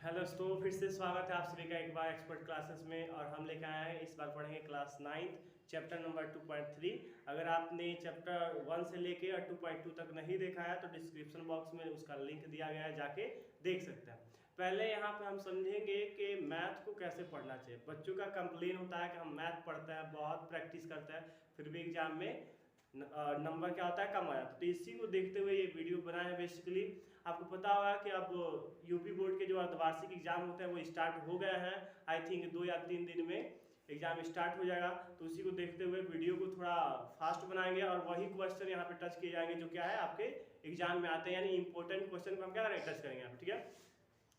Hello दोस्तों, फिर से स्वागत है आप सभी का एक बार एक्सपर्ट क्लासेस में। और हम लेकर आए हैं, इस बार पढ़ेंगे क्लास 9 चैप्टर नंबर 2.3। अगर आपने चैप्टर 1 से लेके और 2.2 तक नहीं देखा है तो डिस्क्रिप्शन बॉक्स में उसका लिंक दिया गया है, जाके देख सकते हैं। पहले यहाँ पे हम समझेंगे कि मैथ को कैसे पढ़ना चाहिए। बच्चों का कंप्लेन होता है कि हम मैथ पढ़ते हैं, बहुत प्रैक्टिस करते हैं, फिर भी एग्जाम में नंबर क्या होता है, कम आ जाता है। तो इसी को देखते हुए ये वीडियो बनाया है। बेसिकली आपको पता होगा कि अब यूपी बोर्ड के जो अर्धवार्षिक एग्जाम होते हैं वो स्टार्ट हो गए हैं। आई थिंक 2 या 3 दिन में एग्जाम स्टार्ट हो जाएगा। तो उसी को देखते हुए वीडियो को थोड़ा फास्ट बनाएंगे और वही क्वेश्चन यहाँ पे टच किए जाएंगे जो क्या है आपके एग्जाम में आते हैं, यानी इंपॉर्टेंट क्वेश्चन को हम क्या करेंगे, टच करेंगे यहाँ पे। ठीक है,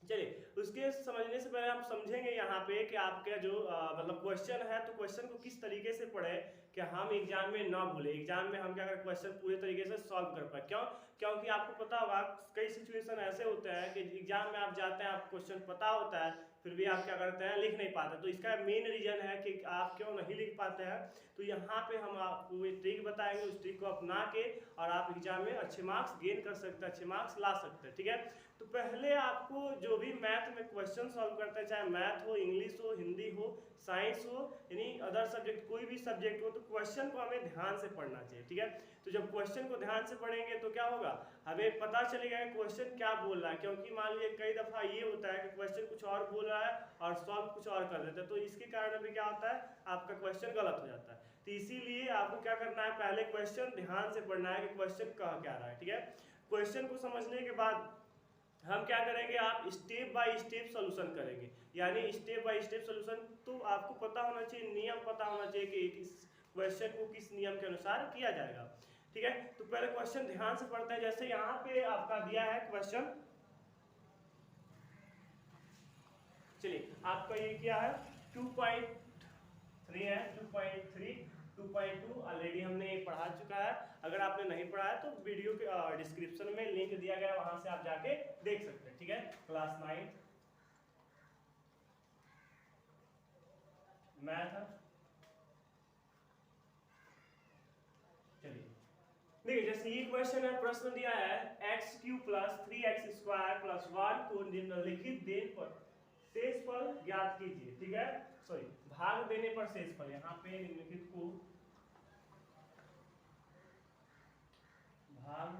चलिए उसके समझने से पहले हम समझेंगे यहाँ पे कि आपका जो मतलब क्वेश्चन है, तो क्वेश्चन को किस तरीके से पढ़े कि हम एग्जाम में ना भूले, एग्जाम में हम क्या करें, क्वेश्चन पूरे तरीके से सॉल्व कर पाए। क्यों? क्योंकि आपको पता होगा कई सिचुएशन ऐसे होते हैं कि एग्जाम में आप जाते हैं, आप क्वेश्चन पता होता है, फिर भी आप क्या करते हैं, लिख नहीं पाते। तो इसका मेन रीजन है कि आप क्यों नहीं लिख पाते हैं। तो यहाँ पे हम आपको एक ट्रिक बताएंगे, उस ट्रिक को अपना के और आप एग्जाम में अच्छे मार्क्स गेन कर सकते हैं, अच्छे मार्क्स ला सकते हैं। ठीक है, तो पहले आपको जो भी मैथ में क्वेश्चन सॉल्व करते हैं, चाहे मैथ हो, इंग्लिश हो, हिंदी हो, साइंस हो, यानी अदर सब्जेक्ट, कोई भी सब्जेक्ट हो, तो क्वेश्चन को हमें ध्यान से पढ़ना चाहिए। ठीक है, तो जब क्वेश्चन को ध्यान से पढ़ेंगे तो क्या होगा, हमें पता चलेगा कि क्वेश्चन क्या बोल रहा है। क्योंकि मान लीजिए कई दफा ये होता है कि क्वेश्चन कुछ और बोल रहा है और सॉल्व कुछ और कर देते हैं, तो इसके कारण भी क्या होता है, आपका क्वेश्चन गलत हो जाता है। तो इसीलिए आपको क्या करना है, पहले क्वेश्चन ध्यान से पढ़ना है कि क्वेश्चन कह क्या रहा है। ठीक है, क्वेश्चन को समझने के बाद हम क्या करेंगे, आप स्टेप बाय स्टेप सोल्यूशन करेंगे, यानी स्टेप बाय स्टेप सोल्यूशन। तो आपको पता होना चाहिए, नियम पता होना चाहिए कि इस क्वेश्चन को किस नियम के अनुसार किया जाएगा। ठीक है, तो पहले क्वेश्चन ध्यान से पढ़ते हैं। जैसे यहाँ पे आपका दिया है क्वेश्चन, चलिए आपका ये क्या है, 2.3 है, 2.3 2.2 ऑलरेडी हमने पढ़ा चुका है। अगर आपने नहीं पढ़ा है तो वीडियो के डिस्क्रिप्शन में लिंक दिया गया है, वहां से आप जाके देख सकते हैं। ठीक है, क्लास 9 मैथ। चलिए देखिए, जैसे ये क्वेश्चन है, प्रश्न दिया है x³ + 3x² + 1 को निम्नलिखित देन पर शेषफल ज्ञात कीजिए। ठीक है, सॉरी, भाग देने पर शेषफल, यहाँ पे निम्नलिखित को भाग,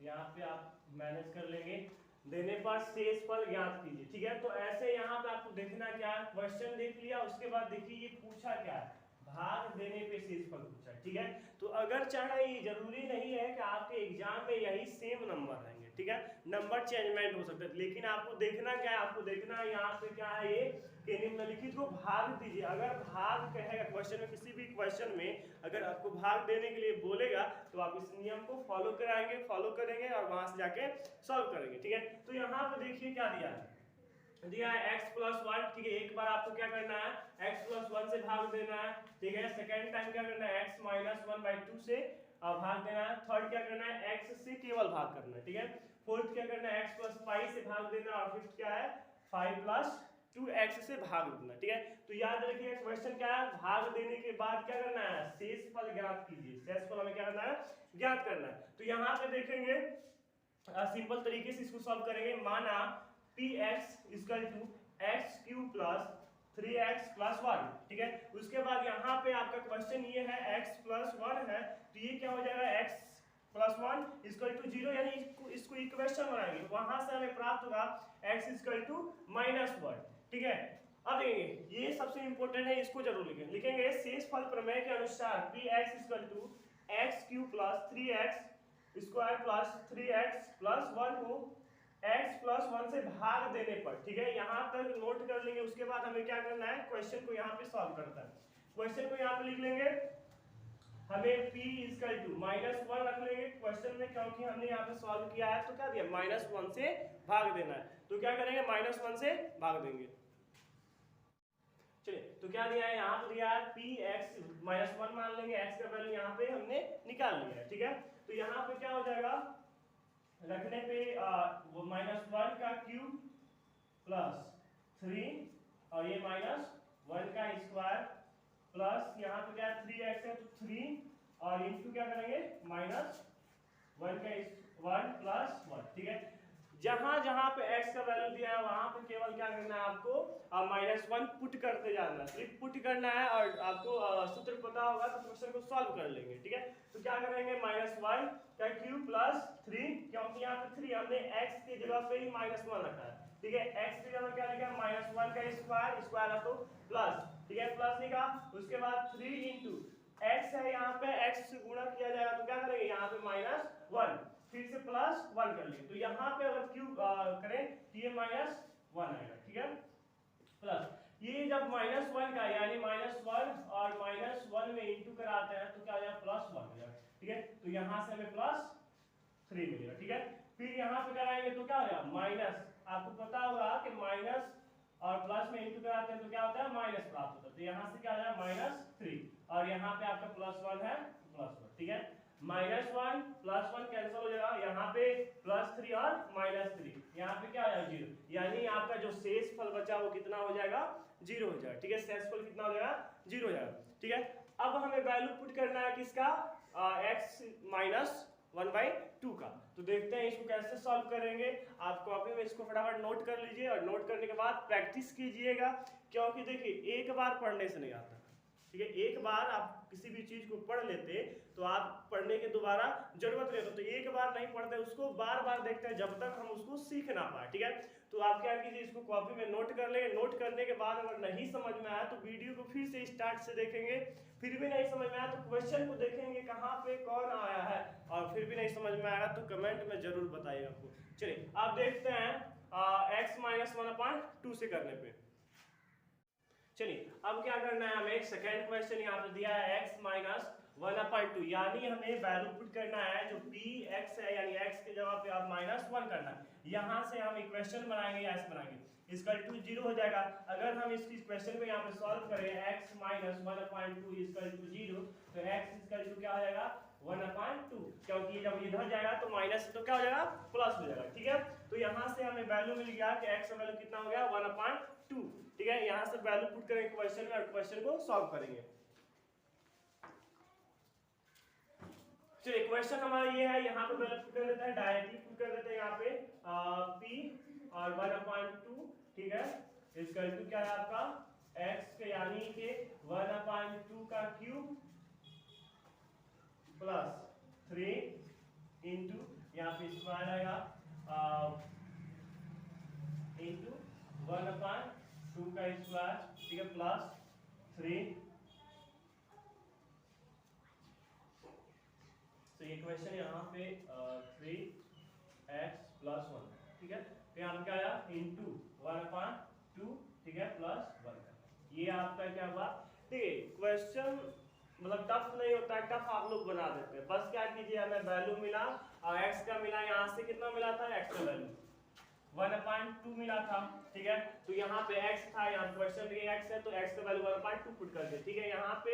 यहाँ पे आप मैनेज कर लेंगे, देने पर शेषफल ज्ञात कीजिए। ठीक है, तो ऐसे यहाँ पे आपको देखना क्या है, क्वेश्चन देख लिया, उसके बाद देखिए ये पूछा क्या है, भाग देने पे शेषफल पूछा है। ठीक है, तो अगर चाहे, ये जरूरी नहीं है कि आपके एग्जाम में यही सेम नंबर रहेंगे। ठीक है, नंबर चेंजमेंट हो सकता है, लेकिन आपको देखना क्या है, आपको देखना है यहाँ पे क्या है, ये कि निम्नलिखित को भाग दीजिए। अगर भाग कहेगा क्वेश्चन में, किसी भी क्वेश्चन में अगर आपको भाग देने के लिए बोलेगा तो आप इस नियम को फॉलो कराएंगे, फॉलो करेंगे और वहां से जाके सॉल्व करेंगे। ठीक है, तो यहाँ पे देखिए क्या दिया है, दिया है x+1। ठीक है, एक बार आपको क्या करना है, x+1 से भाग देना है। ठीक है, सेकेंड टाइम क्या करना है, x-1/2 से भाग देना है। थर्ड क्या करना है, x से केवल भाग करना है। ठीक है, फोर्थ क्या करना है, x+5 से भाग देना, और फिफ्थ क्या है, 5+2x से भाग देना। ठीक है, तो याद रखिए क्वेश्चन क्या है, भाग देने के बाद क्या करना है, शेषफल ज्ञात कीजिए। शेषफल हमें क्या करना है, ज्ञात करना है। तो यहाँ पे देखेंगे सिंपल तरीके से इसको सॉल्व करेंगे। माना px = x³ + 3x + 1। ठीक है, उसके बाद यहाँ पे आपका क्वेश्चन ये है x+1 है, तो ये क्या हो जाएगा, x+1 = 0, यानी इसको इक्वेशन बनाएंगे, वहां से हमें प्राप्त होगा x = -1। ठीक है, अब देखेंगे ये सबसे इंपॉर्टेंट है, इसको जरूर लिखेंगे। शेषफल प्रमेय के अनुसार px = x³ + 3x² + 3x + 1 को x+1 से भाग देने पर। ठीक है, यहां तक नोट कर लेंगे। उसके बाद हमें क्या करना है, क्वेश्चन को यहाँ पे सॉल्व करता है। क्वेश्चन को यहाँ पे लिख लेंगे, हमें p = -1 रख लेंगे क्वेश्चन में, क्योंकि हमने यहाँ पे सॉल्व किया है। तो क्या दिया, -1 से भाग देना है, तो क्या करेंगे, -1 से भाग देंगे। चलिए, तो क्या दिया है, यहाँ पे दिया है px -1 मान लेंगे, x का वैल्यू यहाँ पे हमने निकाल लिया है। ठीक है, तो यहाँ पे क्या हो जाएगा, रखने पे वो -1 का क्यूब +3 और ये -1 का स्क्वायर प्लस यहाँ पे क्या 3x है, तो 3 और इंटू क्या करेंगे, -1 का 1 + 1। ठीक है, जहां जहां पे x का वैल्यू दिया है वहां पे केवल क्या करना है आपको -1 पुट करते जाना है, सिर्फ पुट करना है और आपको सूत्र पता होगा तो क्वेश्चन को सॉल्व कर लेंगे। ठीक है, तो क्या करेंगे -1 का क्यूब प्लस 3, क्योंकि यहाँ पे 3 हमने x की जगह पे ही -1 रखा है। ठीक है, x की जगह क्या लिखा है -1 का स्क्वायर, स्क्वायर है तो प्लस, ठीक है प्लस लिखा। उसके बाद 3 इंटू x है, यहाँ पे x से गुणा किया जाएगा तो क्या करेंगे यहाँ पे -1, फिर से +1 कर लिए, तो यहाँ पे अगर क्यूब करें तो ये -1 आएगा। ठीक है, प्लस ये जब -1 का यानी -1 और -1 में इंटू कराते हैं तो क्या हो जाएगा +1 हो जाएगा। ठीक है, तो यहाँ से हमें +3 मिलेगा। ठीक है, फिर यहाँ पे कराएंगे तो क्या हो जाएगा माइनस, आपको पता होगा कि माइनस और प्लस में इंटू कराते हैं तो क्या होता है माइनस प्राप्त होता है, तो यहाँ से क्या हो जाएगा -3 और यहाँ पे आपका +1 है +1। ठीक है, -1 +1 कैंसिल हो जाएगा, यहाँ पे +3 और -3, यहाँ पे क्या हो जाएगा 0, यानी आपका जो शेष फल बचा वो कितना हो जाएगा 0 हो जाएगा। ठीक है, शेष फल कितना हो जाएगा 0 हो जाएगा। ठीक है, अब हमें वैल्यू पुट करना है किसका x -1/2 का, तो देखते हैं इसको कैसे सॉल्व करेंगे। आप कॉपी में इसको फटाफट नोट कर लीजिए और नोट करने के बाद प्रैक्टिस कीजिएगा, क्योंकि देखिए एक बार पढ़ने से नहीं आता। ठीक है, एक बार आप किसी भी चीज को पढ़ लेते तो आप पढ़ने के दोबारा जरूरत नहीं होता, तो एक बार नहीं पढ़ते उसको बार बार देखते हैं जब तक हम उसको सीख ना पाए। ठीक है, तो आप क्या कीजिए इसको कॉपी में नोट कर लेंगे, नोट करने के बाद अगर नहीं समझ में आया तो वीडियो को फिर से स्टार्ट से देखेंगे, फिर भी नहीं समझ में आया तो क्वेश्चन को देखेंगे कहाँ पे कौन आया है, और फिर भी नहीं समझ में आएगा तो कमेंट में जरूर बताइएगा आपको। चलिए आप देखते हैं x -1/2 से करने पे। चलिए अब क्या करना है हमें, सेकंड क्वेश्चन यहाँ पे दिया है x -1/2, यानी हमें वैल्यू पुट करना है जो px है, यानी x की जगह पे आप -1 करना है। यहाँ से हम इक्वेशन बनाएंगे, ऐसे बनाएंगे इक्वल टू 0 हो जाएगा। अगर हम इस क्वेश्चन को यहाँ पे सॉल्व करें x -1/2 इक्वल टू 0, तो x इक्वल टू क्या हो जाएगा 1/2, क्योंकि जब इधर जाएगा तो माइनस तो क्या हो जाएगा प्लस हो जाएगा। ठीक है, तो यहाँ से हमें वैल्यू मिल गया कि x का वैल्यू कितना हो गया 1/2। ठीक है, यहाँ से वैल्यू पुट करेंगे क्वेश्चन में और क्वेश्चन को सॉल्व करेंगे। चलिए क्वेश्चन हमारा ये है, यहाँ पे वैल्यू पुट कर देते हैं, डायरेक्टली पुट कर देते हैं यहाँ पे p और 1/2। ठीक है, इसका इक्वल क्या है आपका x के यानी कि 1/2 का क्यूब प्लस 3 इंटू यहाँ पे स्क्वायर आएगा इंटू 1/2 का स्क्वायर। ठीक है, प्लस 3। तो ये क्वेश्चन यहाँ पे 3x + 1। ठीक है, तो यहाँ पे क्या आया इंटू 1/2। ठीक है, +1 का, ये आपका क्या हुआ। ठीक है, क्वेश्चन मतलब टफ नहीं होता है, टफ आप लोग बना देते हैं। बस क्या कीजिए, हमें वैल्यू मिला और x का मिला, यहाँ से कितना मिला था x का वैल्यू 1/2 मिला था। ठीक है, तो यहाँ पे x था, यहाँ क्वेश्चन में x है तो x का वैल्यू 1/2 पुट कर दे। ठीक है, यहाँ पे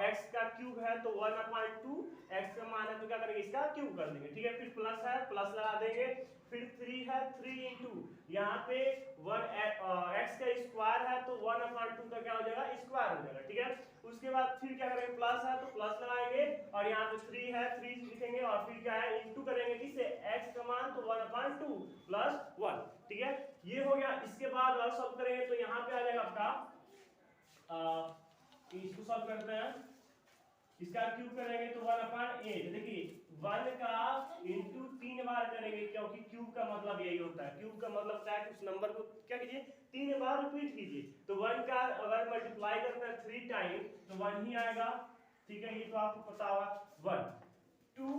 x का क्यूब है तो 1/2 x का मान है तो क्या करेंगे इसका क्यूब कर देंगे। ठीक है, फिर प्लस है प्लस लगा देंगे, फिर 3 है 3 इंटू यहाँ पे x का स्क्वायर है तो 1/2 का क्या हो जाएगा स्क्वायर हो जाएगा। ठीक है, उसके बाद फिर क्या करेंगे प्लस है तो प्लस लगाएंगे और यहाँ पे 3 है 3 लिखेंगे और फिर क्या है इंटू करेंगे किससे x का मान तो 1/2 + 1। ठीक है, ये हो गया। इसके बाद और सॉल्व करेंगे तो यहाँ पे आ जाएगा आपका इसको सॉल्व करते हैं, इसका क्यूब करेंगे तो 1/8। देखिए 1 का इंटू 3 बार करेंगे, क्योंकि क्यूब का मतलब यही होता है, क्यूब का मतलब क्या है उस नंबर को क्या कीजिए 3 बार रिपीट कीजिए। तो 1 का अगर मल्टीप्लाई करते हैं 3 टाइम तो 1 ही आएगा। ठीक है, ये तो आपको पता होगा 1 2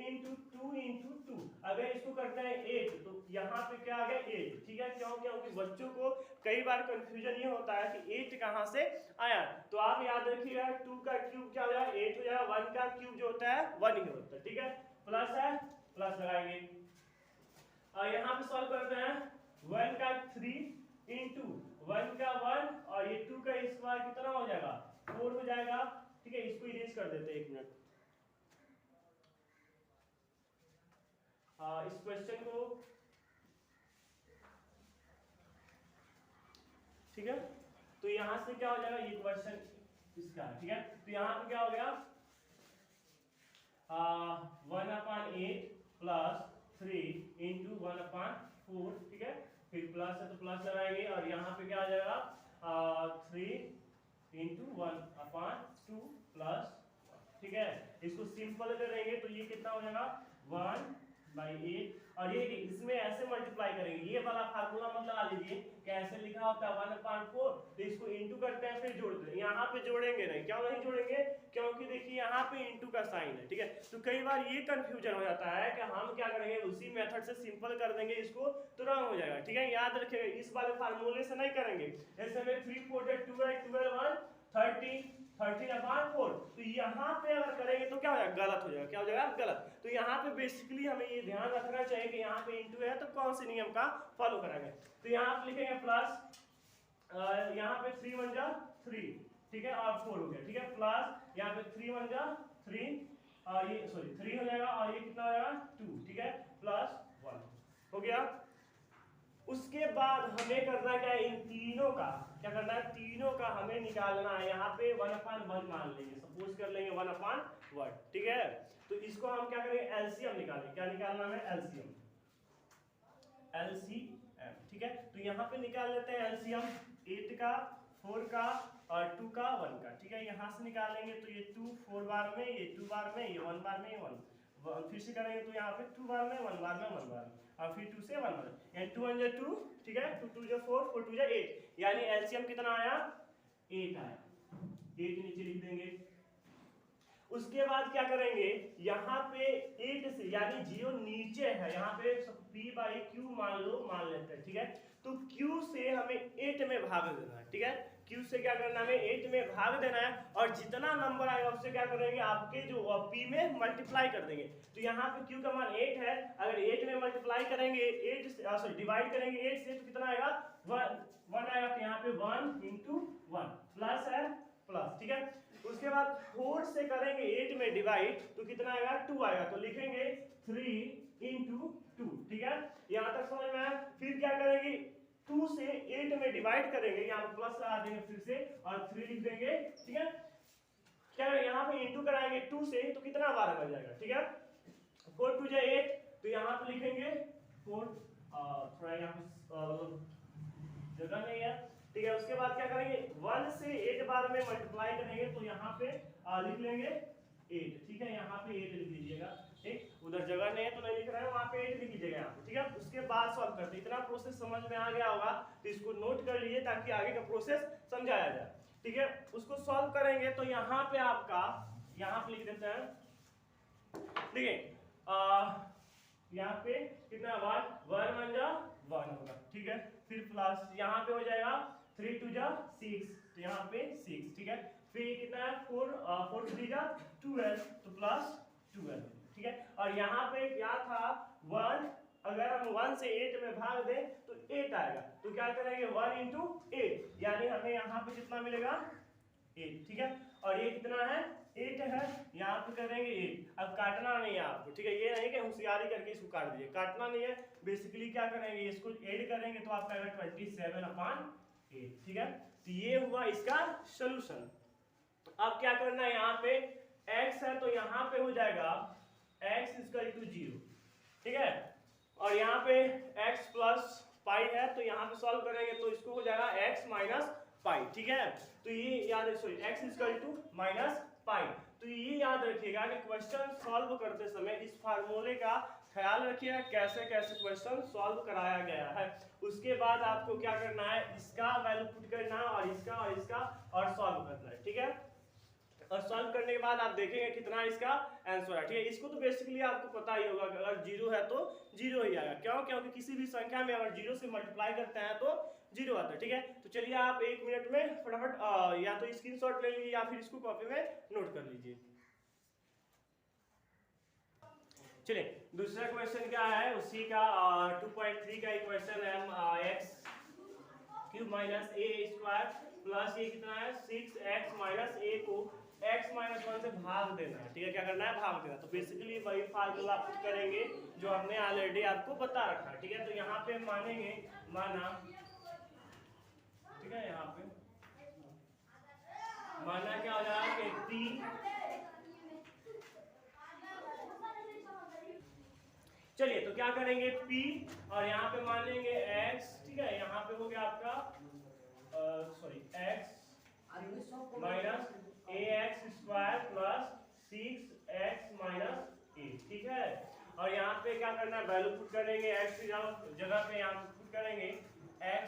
इंटू 2 इंटू 2। अगर इसको करते हैं 8 तो यहाँ पे क्या आ गया 8। ठीक है, क्योंकि बच्चों को कई बार कंफ्यूजन ये होता है कि 8 कहाँ से आया, तो आप याद रखिएगा 2 का क्यूब क्या हो जाएगा 8 हो जाएगा, 1 का क्यूब जो होता है 1 ही होता है। ठीक है, प्लस है प्लस लगाएंगे और यहाँ पे सॉल्व करते हैं 1 का 3 इंटू 1 का 1 और ये 2 का स्क्वायर कितना हो जाएगा 4 हो जाएगा। ठीक है, इसको इरेज कर देते हैं 1 मिनट। इस क्वेश्चन को ठीक है, तो यहां से क्या हो जाएगा ये क्वेश्चन इसका। ठीक है, तो यहां पे क्या हो गया 1/8 प्लस 3 इंटू 1/4, ठीक है। फिर प्लस है तो प्लस लगाएंगे और यहाँ पे क्या आ जाएगा 3 इंटू 1/2 प्लस, ठीक है। इसको सिंपल करेंगे तो ये कितना हो जाएगा 1/8। और ये इसमें ऐसे मल्टीप्लाई करेंगे, ये वाला फार्मूला मत लगा लीजिए कि ऐसे लिखा होता है 1/4, तो इसको इंटू करते हैं फिर जोड़ते हैं। यहाँ पे जोड़ेंगे नहीं, क्यों नहीं जोड़ेंगे, क्योंकि देखिए यहाँ पे इंटू का साइन है, ठीक है। तो कई बार ये कंफ्यूजन हो जाता है कि हम क्या करेंगे उसी मेथड से सिंपल कर देंगे इसको तो रंग हो जाएगा, ठीक है। याद रखिएगा इस वाले फार्मूले से नहीं करेंगे। जैसे में 3 4 12 12 1 13/4, तो यहाँ पे अगर करेंगे तो क्या हो जाएगा, गलत हो जाएगा। क्या हो जाएगा, गलत। तो यहाँ पे बेसिकली हमें ये ध्यान रखना चाहिए कि यहाँ पे इंटू है तो कौन से नियम का फॉलो करेंगे। तो यहाँ पे लिखेंगे प्लस, यहाँ पे 3 1 जा 3, ठीक है, और 4 हो गया, ठीक है। प्लस यहाँ पे 3 1 जा 3 और ये सॉरी 3 हो जाएगा और ये कितना हो जाएगा 2, ठीक है, प्लस 1 हो गया। उसके बाद हमें करना क्या है, इन तीनों का क्या करना है, तीनों का हमें निकालना है। यहाँ पे 1/1 मान लेंगे, सपोज कर लेंगे 1/1, ठीक है। तो इसको हम क्या करेंगे, एलसीएम निकालेंगे। क्या निकालना है, एलसीएम, ठीक है। तो यहाँ पे निकाल लेते हैं एलसीएम 8 का 4 का और 2 का 1 का, ठीक है। यहाँ से निकालेंगे तो ये 2 4 बार में, ये 2 बार में, ये 1 बार में, 1 फिर से करेंगे तो यहाँ पे 2 बार में 1 बार में 1 बार में और फिर 2 से 1 बार, यानी 2 1 जा 2, ठीक है, 2 2 जा 4 4 2 जा 8, यानी एलसीएम कितना आया, 8 आया। 8 नीचे लिख देंगे। उसके बाद क्या करेंगे, यहाँ पे 8 से यानी 0 नीचे है, यहाँ पे p/q मान लेते हैं, ठीक है। तो q से हमें 8 में भाग देना है, ठीक है। q से क्या करना है, हमें 8 में भाग देना है और जितना नंबर आएगा उससे क्या करेंगे, आपके जो p में मल्टीप्लाई कर देंगे। तो यहाँ पे q का मान 8 है, अगर 8 में मल्टीप्लाई करेंगे 8 से सॉरी डिवाइड करेंगे 8 से तो कितना आएगा 1 आएगा। तो यहाँ पे 1 इंटू 1 प्लस है प्लस, ठीक है। उसके बाद 4 से करेंगे 8 में डिवाइड तो कितना आएगा 2 आएगा, तो लिखेंगे 3 इंटू 2, ठीक है। यहाँ तक समझ में आया। फिर क्या करेंगे 2 से 8 में डिवाइड करेंगे, यहाँ पे प्लस लगा देंगे फिर से और 3 लिख देंगे, ठीक है। क्या यहाँ पे इंटू कराएंगे 2 से तो कितना बार बन जाएगा, ठीक है। 4 2 जा 8, तो यहाँ पे लिखेंगे 4, थोड़ा यहाँ पे जगह नहीं है, ठीक है। उसके बाद क्या करेंगे 1 से 8 बार में मल्टीप्लाई करेंगे तो यहाँ पे लिख लेंगे 8, ठीक है। यहाँ पे 8 लिख लीजिएगा, ठीक। उधर जगह नहीं है तो नहीं लिख रहे हैं, वहाँ पे 8 लिख लीजिएगा यहाँ पे, ठीक है। उसके बाद सॉल्व करते हैं। इतना प्रोसेस समझ में आ गया होगा तो इसको नोट कर लीजिए ताकि आगे का प्रोसेस समझाया जाए, ठीक है। उसको सॉल्व करेंगे तो यहाँ पे आपका यहाँ पे लिख देते हैं, देखिए यहाँ पे कितना 1 1 जा 1 होगा, ठीक है। फिर प्लस यहाँ पे हो जाएगा 3 2 जा 6, तो यहाँ पे 6, ठीक है। फिर कितना है 4 4 3 जा 12, तो प्लस 12, ठीक है। और यहाँ पे क्या था 1, अगर हम 1 से 8 में भाग दें तो 8 आएगा, तो क्या करेंगे 1 इंटू 8, यानी हमें यहाँ पे कितना मिलेगा 8, ठीक है। और ये कितना है 8 है, यहाँ पे करेंगे 8। अब काटना नहीं है आपको, ठीक है। ये नहीं कि होशियारी करके इसको काट दीजिए, काटना नहीं है। बेसिकली क्या करेंगे इसको ऐड करेंगे तो आपका आएगा 27/8, ठीक है। तो ये हुआ इसका सॉल्यूशन। अब क्या करना है, यहाँ पे x है तो यहाँ पे हो जाएगा x = 0, ठीक है। और यहाँ पे x प्लस पाई है तो यहाँ पे सॉल्व करेंगे तो इसको हो जाएगा x माइनस पाई, ठीक है। तो ये याद सॉरी x = माइनस पाई। तो ये याद रखिएगा कि क्वेश्चन सॉल्व करते समय इस फार्मूले का ख्याल रखिएगा कैसे कैसे क्वेश्चन सॉल्व कराया गया है। उसके बाद आपको क्या करना है, इसका वैल्यू पुट करना है और इसका और सॉल्व करना है, ठीक है। और सॉल्व करने के बाद आप देखेंगे कितना इसका आंसर है, ठीक है। इसको तो बेसिकली आपको पता ही होगा कि अगर 0 है तो 0 ही आएगा, क्यों, क्योंकि किसी भी संख्या में अगर 0 से मल्टीप्लाई करते हैं तो 0 आता है, ठीक है। तो चलिए आप 1 मिनट में फटाफट या तो स्क्रीनशॉट ले लीजिए या फिर इसको कॉपी में नोट कर लीजिए। चलिए दूसरा क्वेश्चन क्या है, उसी का 2.3 का क्वेश्चन है। x³ - a² प्लस ये कितना है 6x - a को x - 1 से भाग देना है, ठीक है। क्या करना है, भाग देना। तो बेसिकली वही फार्मूला पुट करेंगे जो हमने ऑलरेडी आपको बता रखा है, ठीक है। तो यहाँ पे मानेंगे माना, ठीक है। यहाँ पे माना क्या हो जाएगा कि 3, चलिए तो क्या करेंगे p और यहाँ पे मान लेंगे x, ठीक है, यहाँ पे हो गया आपका x minus ax square plus 6x minus a, ठीक है। और यहाँ पे क्या करना है, वैल्यू पुट करेंगे x की जगह पे यहाँ पे पुट करेंगे x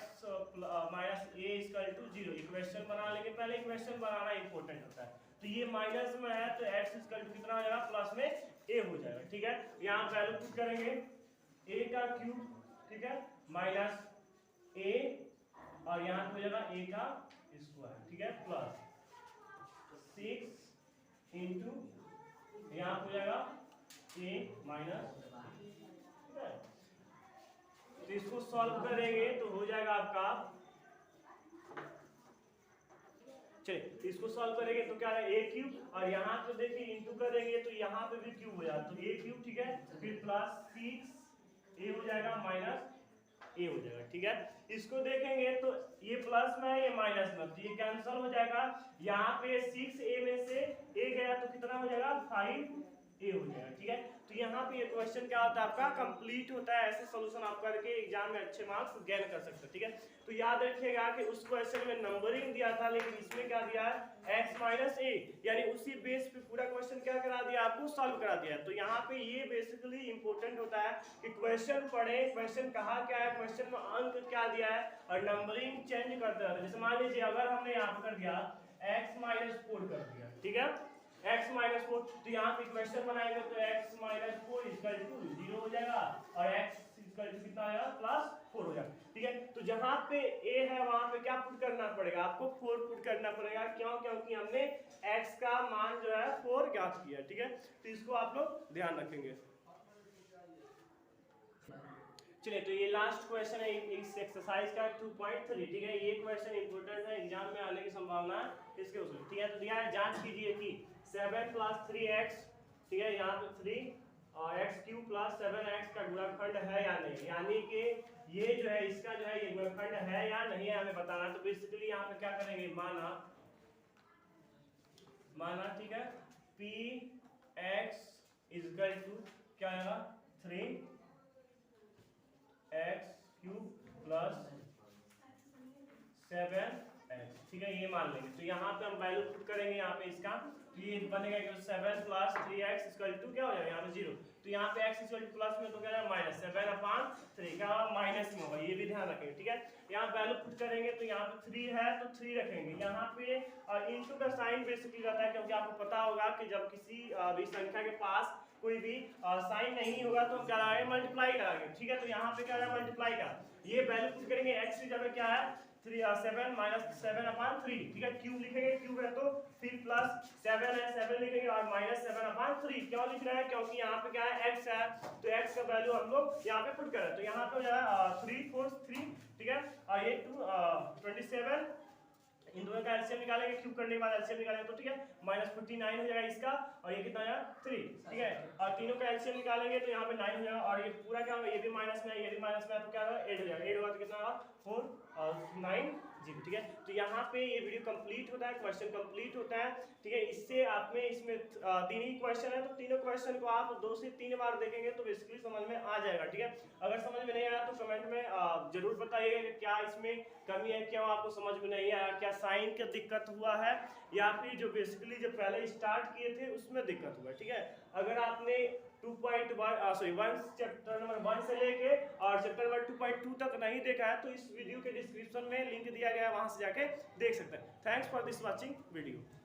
minus a equal to 0। Equation बना लेंगे, पहले इक्वेशन बनाना इंपॉर्टेंट होता है। तो ये माइनस में है तो x इक्वल टू कितना हो जाएगा, प्लस में a हो जाएगा, ठीक है। यहाँ वैल्यू पुट करेंगे a का क्यूब, ठीक है, माइनस a और यहाँ पे हो जाएगा a का स्क्वायर, ठीक है, प्लस 6 इंटू यहाँ पे हो जाएगा a माइनस, ठीक है। तो इसको सॉल्व करेंगे तो हो जाएगा आपका, चलिए इसको सॉल्व करेंगे तो क्या है, a क्यूब और यहाँ पे देखिए इंटू करेंगे तो यहाँ पे भी क्यूब हो जाएगा, तो a क्यूब, ठीक है, फिर प्लस 6 a हो जाएगा माइनस a हो जाएगा, ठीक है। इसको देखेंगे तो ये प्लस में है, ये माइनस में, तो ये कैंसिल हो जाएगा। यहाँ पे 6a में से a गया तो कितना हो जाएगा, 5a हो जाएगा, ठीक है। तो यहाँ पे ये क्वेश्चन क्या होता है आपका, कंप्लीट होता है। ऐसे सॉल्यूशन आप करके एग्जाम में अच्छे मार्क्स गेन कर सकते हैं, ठीक है। तो याद रखिएगा कि उस क्वेश्चन में नंबरिंग दिया था, लेकिन इसमें क्या दिया है, x माइनस a, यानी उसी बेस पे पूरा क्वेश्चन क्या करा दिया, आपको सॉल्व करा दिया। तो यहाँ पे ये बेसिकली इंपॉर्टेंट होता है कि क्वेश्चन पढ़े, क्वेश्चन कहा क्या है, क्वेश्चन में अंक क्या दिया है और नंबरिंग चेंज करते रहते हैं। जैसे मान लीजिए अगर हमने यहाँ पर कर दिया x माइनस 4 कर दिया, ठीक है, x माइनस 4, तो यहाँ पे इक्वेशन बनाएंगे तो x माइनस 4 इक्वल टू 0 हो जाएगा और x इक्वल टू कितना आएगा, प्लस 4 हो जाएगा, ठीक है। तो जहाँ पे a है वहां पे क्या पुट करना पड़ेगा, आपको 4 पुट करना पड़ेगा, क्यों, क्योंकि हमने x का मान जो है 4 ज्ञात किया, ठीक है। तो इसको आप लोग ध्यान रखेंगे। चलिए तो ये लास्ट क्वेश्चन है इस एक्सरसाइज का 2.3, ठीक है। ये क्वेश्चन इंपॉर्टेंट है, एग्जाम में आने की संभावना है इसके उसूल, ठीक है। तो दिया है, जांच कीजिए कि 7 प्लस 3x, ठीक है, यहाँ पे 3 और x क्यूब प्लस 7x का गुणनखंड है या नहीं, यानी कि ये जो है इसका जो है ये गुणनखंड है या नहीं है हमें बताना। तो बेसिकली यहाँ पे क्या करेंगे, माना, ठीक है, px इक्वल टू क्या आएगा, 3x क्यूब प्लस 7x, ठीक है, ये मान लेंगे। तो यहाँ पे हम वैल्यू पुट करेंगे, यहाँ पे इसका तो ये बनेगा कि 7 प्लस 3x इक्वल टू क्या हो जाएगा, यहाँ पे 0। तो यहाँ पे x इक्वल टू प्लस में तो क्या है माइनस 7/3, क्या होगा, माइनस में होगा, ये भी ध्यान रखेंगे, ठीक है। यहाँ वैल्यू पुट करेंगे तो यहाँ पे 3 है तो 3 रखेंगे, यहाँ पे इनटू का साइन बेसिकली रहता है, क्योंकि आपको पता होगा कि जब किसी भी संख्या के पास कोई भी साइन नहीं होगा तो क्या लगाएंगे, मल्टीप्लाई कराएंगे, ठीक है। तो यहाँ पे क्या है, मल्टीप्लाई का ये वैल्यू पुट करेंगे, x की जगह क्या है 7 माइनस 7/3, ठीक है, क्यूब लिखेंगे, क्यूब है तो फिर प्लस 7 है, 7 लिखेंगे और माइनस 7/3, क्यों लिख रहे हैं, क्योंकि यहाँ पे क्या है x है, तो x का वैल्यू हम लोग यहाँ पे पुट कर रहे हैं। तो यहाँ पे हो जाएगा 3 4 3, ठीक है, और ये 27, इन दोनों का एलसीएम निकालेंगे, क्यूब करने के बाद एलसीएम निकालेंगे तो ठीक है, -49 हो जाएगा इसका, और ये कितना आया 3, ठीक है, और तीनों का एलसीएम निकालेंगे तो यहाँ पे 9 हो जाएगा, और ये पूरा क्या होगा, ये भी माइनस में है, ये भी माइनस में है, तो क्या होगा 8 हो जाएगा, 8 होगा तो कितना होगा 4 और 9 0, ठीक है। तो यहाँ पे ये वीडियो कंप्लीट होता है, क्वेश्चन कंप्लीट होता है, ठीक है। इससे आप में इसमें 3 ही क्वेश्चन है, तो तीनों क्वेश्चन को आप 2 से 3 बार देखेंगे तो बेसिकली समझ में आ जाएगा, ठीक है। अगर समझ में नहीं आया तो कमेंट में जरूर बताइएगा कि क्या इसमें कमी है, क्यों आपको समझ में नहीं आया, क्या साइन का दिक्कत हुआ है या फिर जो बेसिकली जो पहले स्टार्ट किए थे उसमें दिक्कत हुआ, ठीक है। अगर आपने 1 चैप्टर नंबर 1 से लेके और चैप्टर नंबर 2.2 तक नहीं देखा है तो इस वीडियो के डिस्क्रिप्शन में लिंक दिया गया है, वहां से जाके देख सकते हैं। Thanks for this watching video.